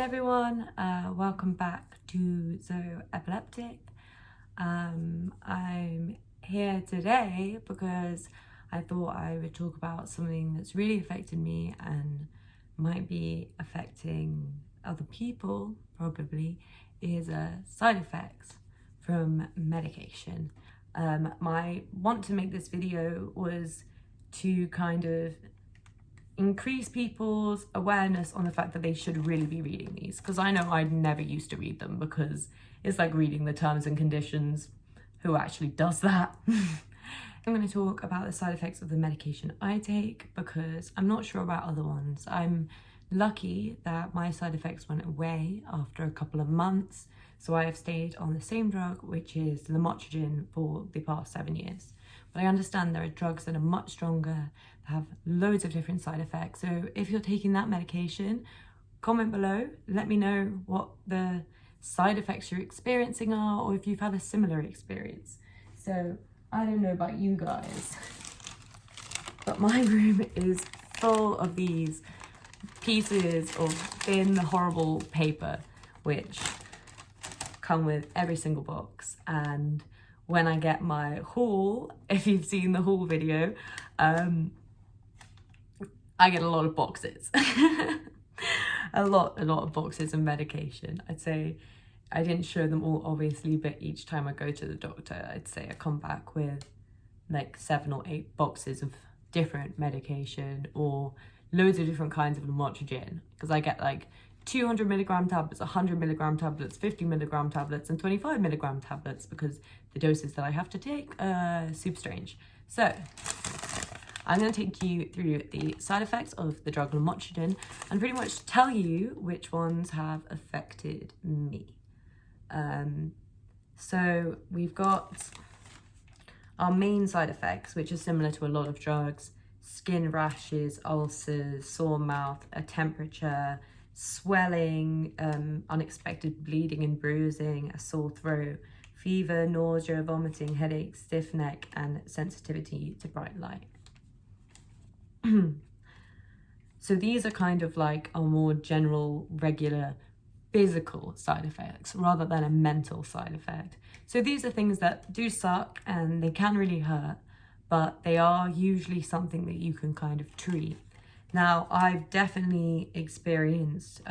everyone, welcome back to ZoEpileptic. I'm here today because I thought I would talk about something that's really affected me and might be affecting other people, probably, is side effects from medication. My want to make this video was to kind of increase people's awareness on the fact that they should really be reading these, because I know I never used to read them because it's like reading the terms and conditions. Who actually does that? I'm going to talk about the side effects of the medication I take because I'm not sure about other ones. I'm lucky that my side effects went away after a couple of months, so I have stayed on the same drug, which is Lamotrigine, for the past 7 years. But I understand there are drugs that are much stronger, that have loads of different side effects. So if you're taking that medication, comment below, let me know what the side effects you're experiencing are, or if you've had a similar experience. So I don't know about you guys, but my room is full of these pieces of thin, horrible paper, which come with every single box. And when I get my haul, if you've seen the haul video, I get a lot of boxes. a lot of boxes of medication. I'd say I didn't show them all, obviously, but each time I go to the doctor, I'd say I come back with like 7 or 8 boxes of different medication, or loads of different kinds of Lamotrigine, because I get like 200 milligram tablets, 100 milligram tablets, 50 milligram tablets, and 25 milligram tablets, because the doses that I have to take are super strange. So I'm going to take you through the side effects of the drug Lamotrigine and pretty much tell you which ones have affected me. So we've got our main side effects, which are similar to a lot of drugs: skin rashes, ulcers, sore mouth, a temperature, swelling, unexpected bleeding and bruising, a sore throat, fever, nausea, vomiting, headache, stiff neck, and sensitivity to bright light. So these are kind of like a more general, regular physical side effects rather than a mental side effect. So these are things that do suck and they can really hurt, but they are usually something that you can kind of treat. Now, I've definitely experienced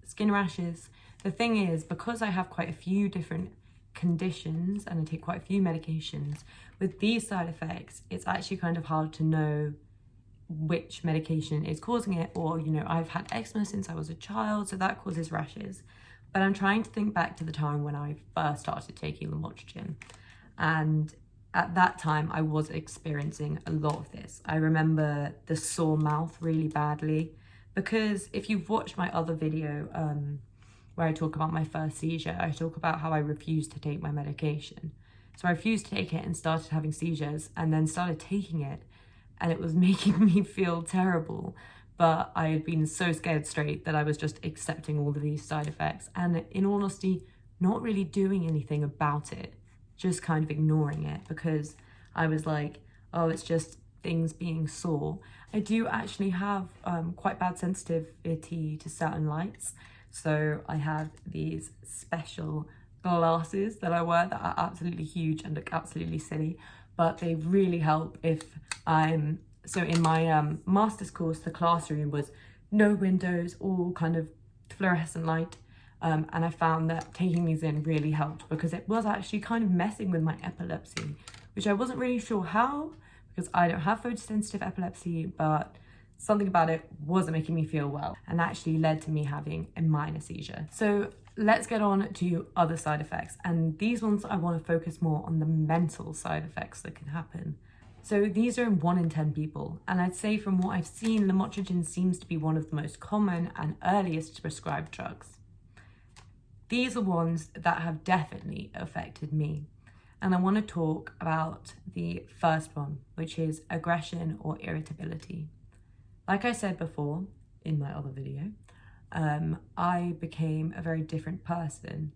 skin rashes. The thing is, because I have quite a few different conditions and I take quite a few medications, with these side effects, it's actually kind of hard to know which medication is causing it. Or, you know, I've had eczema since I was a child, so that causes rashes. But I'm trying to think back to the time when I first started taking Lamotrigine, and at that time I was experiencing a lot of this. I remember the sore mouth really badly, because if you've watched my other video where I talk about my first seizure, I talk about how I refused to take my medication. So I refused to take it and started having seizures, and then started taking it, and it was making me feel terrible. But I had been so scared straight that I was just accepting all of these side effects, and in all honesty, not really doing anything about it, just kind of ignoring it, because I was like, oh, it's just things being sore. I do actually have quite bad sensitivity to certain lights, so I have these special glasses that I wear that are absolutely huge and look absolutely silly, but they really help if I'm... So in my master's course, the classroom was no windows, all kind of fluorescent light. And I found that taking these in really helped, because it was actually kind of messing with my epilepsy, which I wasn't really sure how, because I don't have photosensitive epilepsy, but something about it wasn't making me feel well, and actually led to me having a minor seizure. So let's get on to other side effects. And these ones, I want to focus more on the mental side effects that can happen. So these are in 1 in 10 people, and I'd say from what I've seen, Lamotrigine seems to be one of the most common and earliest prescribed drugs. These are ones that have definitely affected me, and I want to talk about the first one, which is aggression or irritability. Like I said before in my other video, I became a very different person.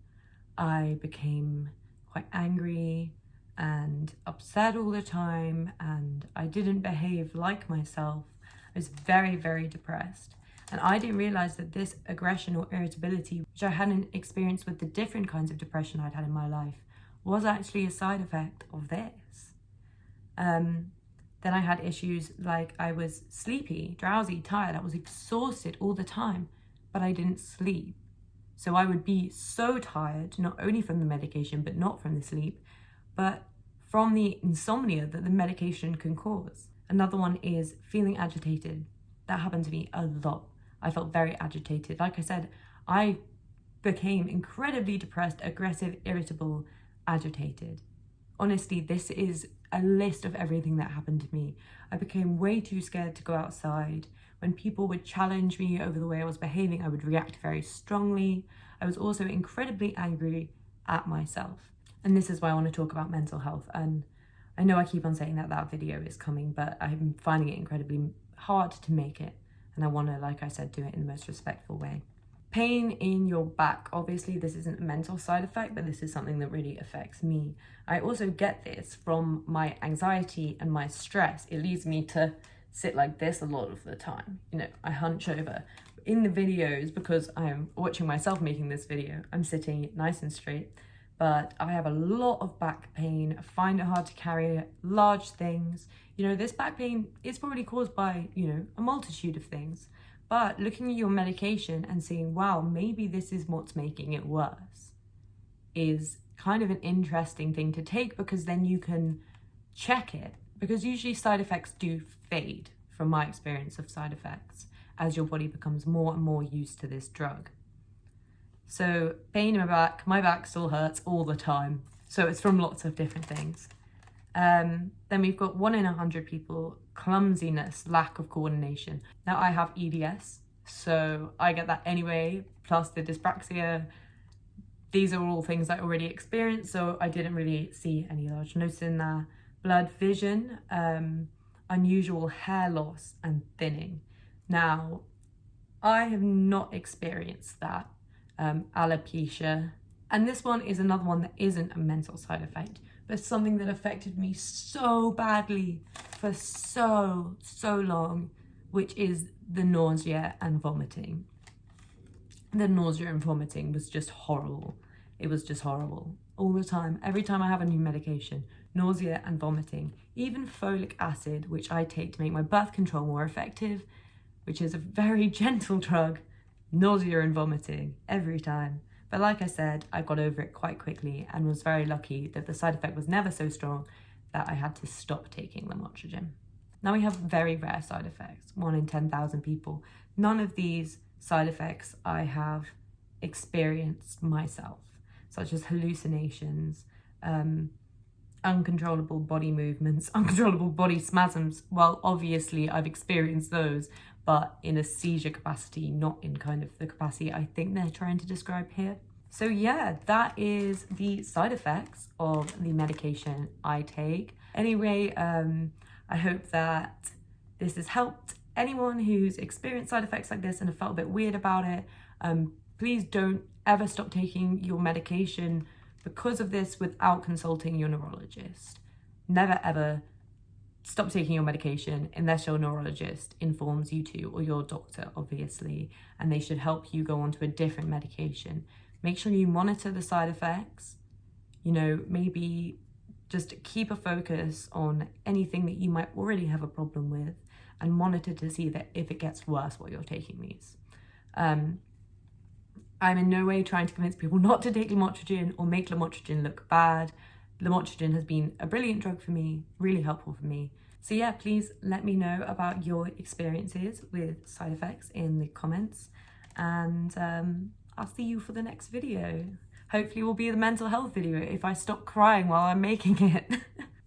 I became quite angry and upset all the time, and I didn't behave like myself. I was very, very depressed. And I didn't realize that this aggression or irritability, which I hadn't experienced with the different kinds of depression I'd had in my life, was actually a side effect of this. Then I had issues like I was sleepy, drowsy, tired. I was exhausted all the time, but I didn't sleep. So I would be so tired, not only from the medication, but not from the sleep, but from the insomnia that the medication can cause. Another one is feeling agitated. That happened to me a lot. I felt very agitated. Like I said, I became incredibly depressed, aggressive, irritable, agitated. Honestly, this is a list of everything that happened to me. I became way too scared to go outside. When people would challenge me over the way I was behaving, I would react very strongly. I was also incredibly angry at myself. And this is why I want to talk about mental health. And I know I keep on saying that that video is coming, but I'm finding it incredibly hard to make it. And I want to, like I said, do it in the most respectful way. Pain in your back. Obviously, this isn't a mental side effect, but this is something that really affects me. I also get this from my anxiety and my stress. It leads me to sit like this a lot of the time. You know, I hunch over. In the videos, because I'm watching myself making this video, I'm sitting nice and straight, but I have a lot of back pain. I find it hard to carry large things. You know, this back pain is probably caused by, you know, a multitude of things. But looking at your medication and seeing, wow, maybe this is what's making it worse, is kind of an interesting thing to take, because then you can check it. Because usually side effects do fade, from my experience of side effects, as your body becomes more and more used to this drug. So pain in my back still hurts all the time. So it's from lots of different things. Then we've got 1 in 100 people, clumsiness, lack of coordination. Now I have EDS, so I get that anyway, plus the dyspraxia. These are all things I already experienced, so I didn't really see any large notes in there. Blurred vision, unusual hair loss and thinning. Now, I have not experienced that. Alopecia. And this one is another one that isn't a mental side effect, but something that affected me so badly for so long, which is the nausea and vomiting. The nausea and vomiting was just horrible. It was just horrible. All the time, every time I have a new medication, nausea and vomiting. Even folic acid, which I take to make my birth control more effective, which is a very gentle drug, nausea and vomiting every time. But like I said, I got over it quite quickly and was very lucky that the side effect was never so strong that I had to stop taking Lamotrigine. Now we have very rare side effects, 1 in 10,000 people. None of these side effects I have experienced myself, such as hallucinations, uncontrollable body movements, uncontrollable body spasms. Well, obviously I've experienced those, but in a seizure capacity, not in kind of the capacity I think they're trying to describe here. So yeah, that is the side effects of the medication I take. Anyway, I hope that this has helped anyone who's experienced side effects like this and have felt a bit weird about it. Please don't ever stop taking your medication because of this without consulting your neurologist. Never ever stop taking your medication unless your neurologist informs you to, or your doctor, obviously, and they should help you go on to a different medication. Make sure you monitor the side effects. You know, maybe just keep a focus on anything that you might already have a problem with and monitor to see that if it gets worse while you're taking these. I'm in no way trying to convince people not to take Lamotrigine or make Lamotrigine look bad. Lamotrigine has been a brilliant drug for me, really helpful for me. So yeah, please let me know about your experiences with side effects in the comments, and I'll see you for the next video. Hopefully it will be the mental health video if I stop crying while I'm making it.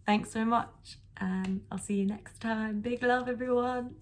Thanks so much, and I'll see you next time. Big love, everyone.